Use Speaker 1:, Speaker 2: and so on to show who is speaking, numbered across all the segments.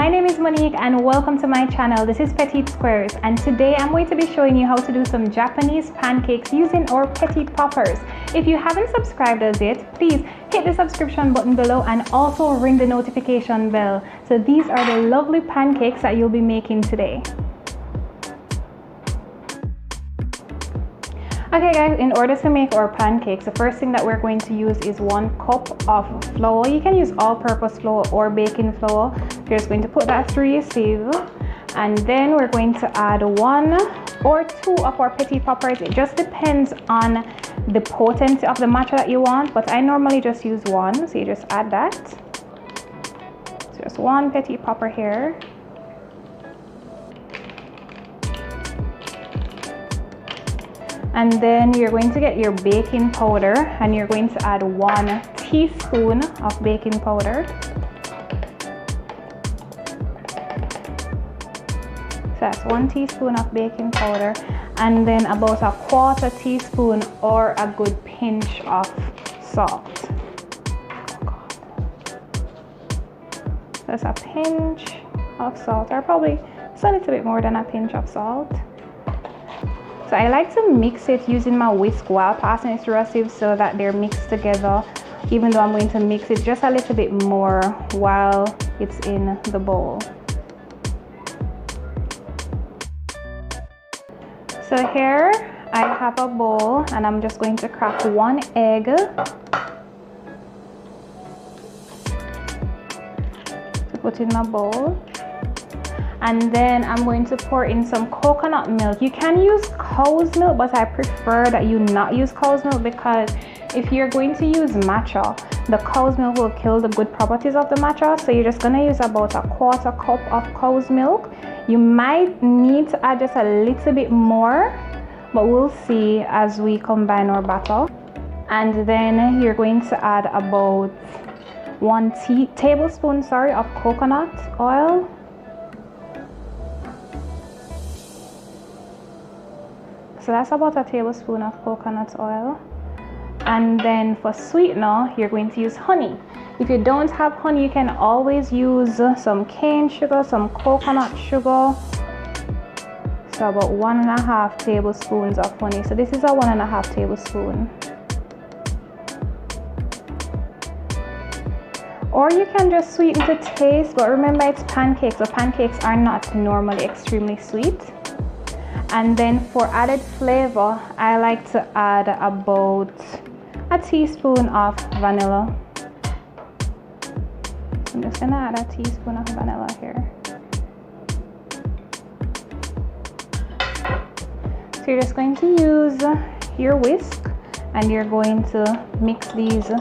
Speaker 1: My name is Monique and welcome to my channel. This is PetitSquares and today I'm going to be showing you how to do some Japanese pancakes using our Petit Poppers. If you haven't subscribed as yet, please hit the subscription button below and also ring the notification bell. So these are the lovely pancakes that you'll be making today. Okay guys, in order to make our pancakes, the first thing that we're going to use is 1 cup of flour. You can use all-purpose flour or baking flour. You're just going to put that through your sieve, and then we're going to add 1 or 2 of our Petit Poppers. It just depends on the potency of the matcha that you want, but I normally just use 1, so you just add that. So just 1 Petit Popper here. And then you're going to get your baking powder and you're going to add 1 teaspoon of baking powder. So that's 1 teaspoon of baking powder, and then about a 1/4 teaspoon or a good pinch of salt. That's a pinch of salt, or probably it's a little bit more than a pinch of salt. So I like to mix it using my whisk while passing it through a sieve so that they're mixed together, even though I'm going to mix it just a little bit more while it's in the bowl. So here I have a bowl and I'm just going to crack 1 egg. To put in my bowl. And then I'm going to pour in some coconut milk. You can use cow's milk, but I prefer that you not use cow's milk, because if you're going to use matcha, the cow's milk will kill the good properties of the matcha. So you're just going to use about a 1/4 cup of cow's milk. You might need to add just a little bit more, but we'll see as we combine our batter. And then you're going to add about 1 tablespoon of coconut oil. So that's about a tablespoon of coconut oil. And then for sweetener, you're going to use honey. If you don't have honey, you can always use some cane sugar, some coconut sugar. So about 1.5 tablespoons of honey. So this is a 1.5 tablespoon. Or you can just sweeten to taste, but remember it's pancakes, so pancakes are not normally extremely sweet. And then for added flavor, I like to add about a teaspoon of vanilla. I'm just gonna add a teaspoon of vanilla here. So you're just going to use your whisk and you're going to mix these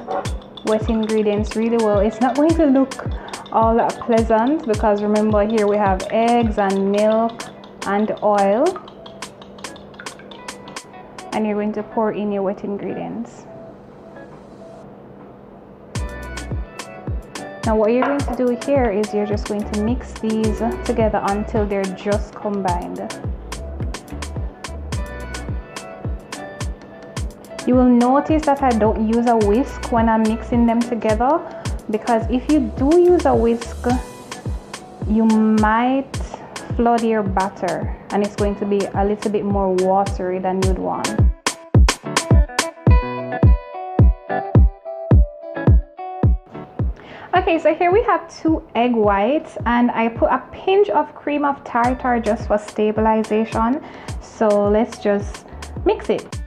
Speaker 1: wet ingredients really well. It's not going to look all that pleasant because remember here we have eggs and milk and oil. And you're going to pour in your wet ingredients. Now what you're going to do here is you're just going to mix these together until they're just combined. You will notice that I don't use a whisk when I'm mixing them together, because if you do use a whisk, you might flood your batter and it's going to be a little bit more watery than you'd want. Okay, so here we have 2 egg whites and I put a pinch of cream of tartar just for stabilization. So let's just mix it.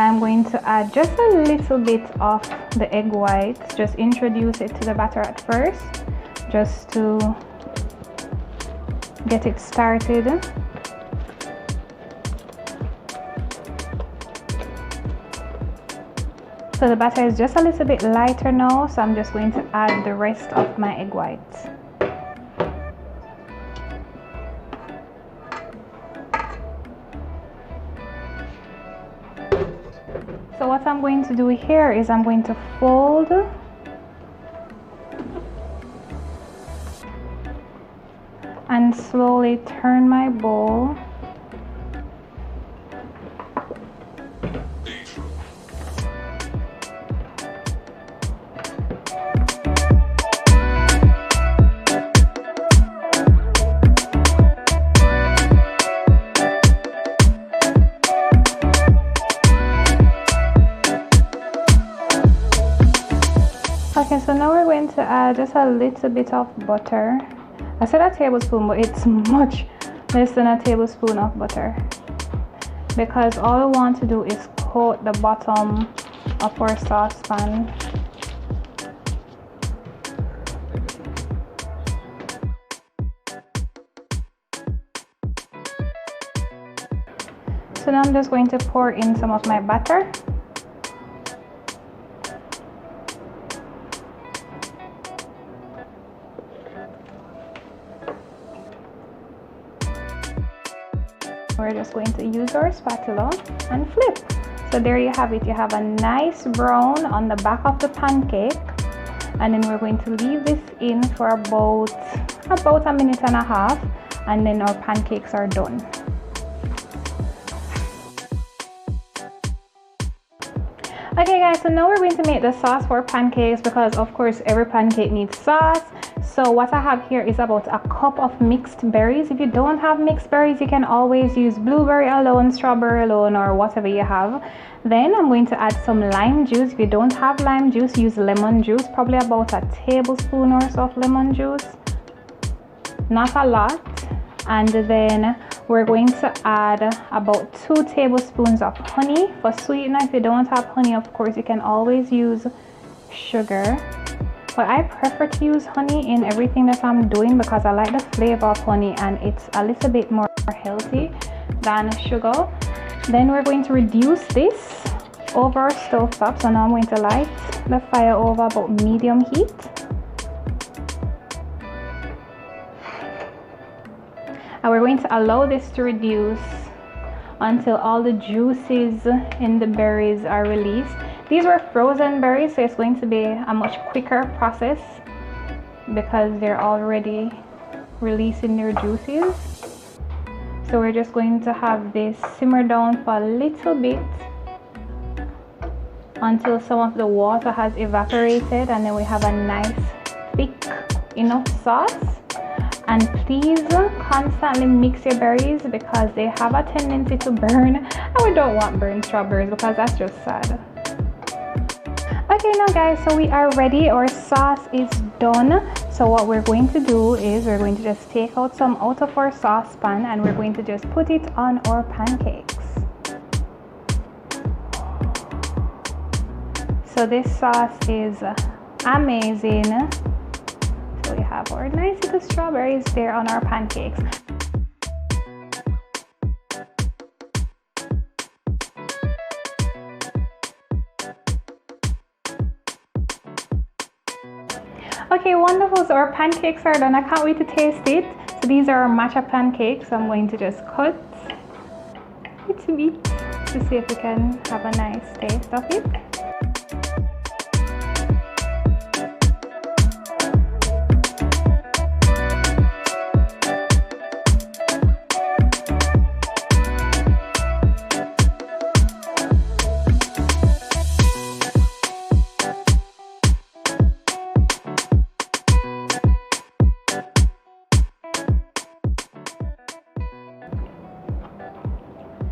Speaker 1: I'm going to add just a little bit of the egg whites, just introduce it to the batter at first, just to get it started. So the batter is just a little bit lighter now, so I'm just going to add the rest of my egg whites. So what I'm going to do here is I'm going to fold and slowly turn my bowl now we're going to add just a little bit of butter. I said a tablespoon, but it's much less than a tablespoon of butter, because all we want to do is coat the bottom of our saucepan. So now I'm just going to pour in some of my butter. We're just going to use our spatula and flip. So there you have it. You have a nice brown on the back of the pancake, and then we're going to leave this in for about a minute and a half, and then our pancakes are done. Okay guys, so now we're going to make the sauce for pancakes, because of course every pancake needs sauce. So what I have here is about a cup of mixed berries. If you don't have mixed berries, you can always use blueberry alone, strawberry alone, or whatever you have. Then I'm going to add some lime juice. If you don't have lime juice, use lemon juice, probably about a tablespoon or so of lemon juice, not a lot. And then we're going to add about 2 tablespoons of honey for sweetener. If you don't have honey, of course you can always use sugar, but I prefer to use honey in everything that I'm doing because I like the flavor of honey and it's a little bit more healthy than sugar. Then we're going to reduce this over our stove top. So now I'm going to light the fire over about medium heat. And we're going to allow this to reduce until all the juices in the berries are released. These were frozen berries, so it's going to be a much quicker process because they're already releasing their juices. So we're just going to have this simmer down for a little bit until some of the water has evaporated, and then we have a nice thick enough sauce. And please constantly mix your berries because they have a tendency to burn, and we don't want burnt strawberries because that's just sad. Okay, now guys, so we are ready. Our sauce is done. So what we're going to do is we're going to just take out some out of our saucepan and we're going to just put it on our pancakes. So this sauce is amazing. So we have our nice little strawberries there on our pancakes. Okay, wonderful. So our pancakes are done. I can't wait to taste it. So these are our matcha pancakes. So I'm going to just cut little bit to see if we can have a nice taste of it.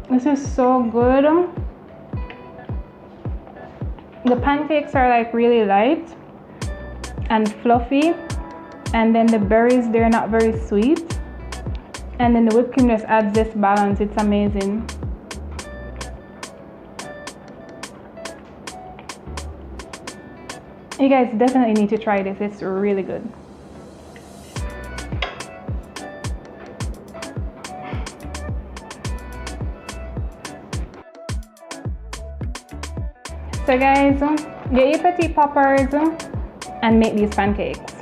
Speaker 1: This is so good. The pancakes are like really light and fluffy, and then the berries, they're not very sweet, and then the whipped cream just adds this balance. It's amazing. You guys definitely need to try this. It's really good. So guys, get your petite poppers and make these pancakes.